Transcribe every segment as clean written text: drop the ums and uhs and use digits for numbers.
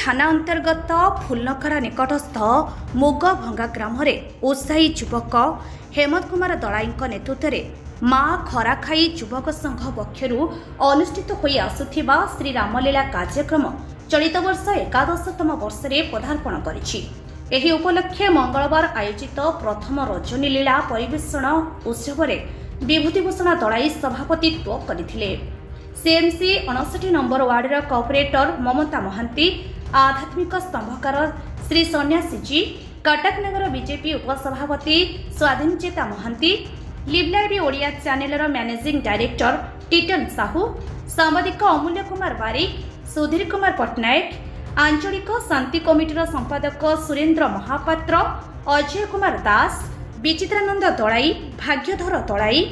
थाना अंतर्गत फुलनखरा निकटस्थ मुगभंगा ग्राम उत्साही युवक हेमंत कुमार दलाई नेतृत्व में माँ खराखाई युवक संघ पक्षर अनुष्ठित होई आसुथिबा श्री रामलीला कार्यक्रम चलित वर्ष 11तम वर्ष में पदार्पण करिछि। एही उपलक्षे मंगलवार आयोजित प्रथम रजनी लीला परिवेषण उत्सव में विभूतिभूषण दलाई सभापतित्व करथिले। सीएमसी 59 नंबर वार्डर कॉर्पोरेटर ममता महांती, आध्यात्मिक स्तंभकार श्री सन्यासीजी, कटक नगर बीजेपी उपसभापति Swadhincheta Mahanti, live live Odia channel managing director Titan Sahu, सांबादिक अमूल्य कुमार बारिक, सुधीर कुमार पट्टनायक, आंचलिक शांति कमिटीर संपादक सुरेंद्र महापात्र, अजय कुमार दास, विचित्रानंद दलाई, भाग्यधर दलाई,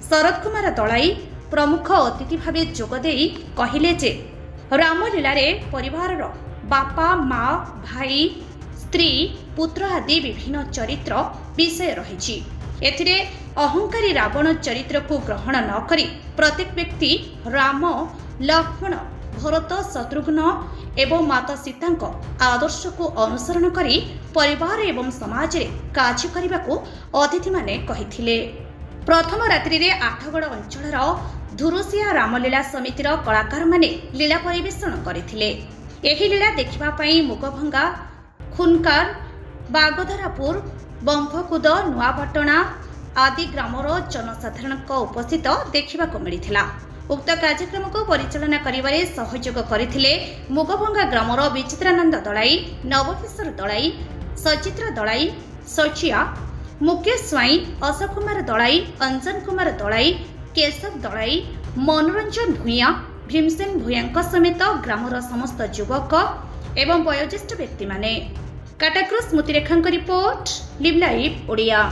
शरद कुमार दलाई प्रमुख अतिथि भावे जोगदे कहिले जे रामलीला रे परिवार बापा माँ भाई स्त्री पुत्र आदि विभिन्न चरित्र विषय रही। एथिरे अहंकारी रावण चरित्र को ग्रहण न करी प्रत्येक व्यक्ति राम लक्ष्मण भरत शत्रुघ्न एवं माता सीता आदर्श को अनुसरण करी परिवार एवं समाज रे कार्य करने को अतिथि माने कहिथिले। प्रथम रात्रि रे आठगड़ अंचल धुरुसिया रामलीला समितिर कलाकार माने लीला परिवेषण करथिले। एही लीला देखिबा पई मुगभंगा, खुनकार, बागधरापुर, बंभकुद, नुआपटना आदि ग्रामर जनसाधारण उपस्थित देखा मिलता। उक्त कार्यक्रम को परिचालना करिबारे सहयोग करथिले मुगभंगा ग्रामर विचित्रानंद दलाई, नवकिशोर दलाई, सचित्र दलाई, सचिया, मुकेश स्वाई, अशोक कुमार दलाई, अंजन कुमार दलाई, केशव दलाई, मनोरंजन भूया, भीमसेन भूया समेत ग्रामर समस्त युवक एवं वयोज्येष्ठ व्यक्ति माने। कटकरू स्मृतिरेखा रिपोर्ट, लिव लाइव ओडिया।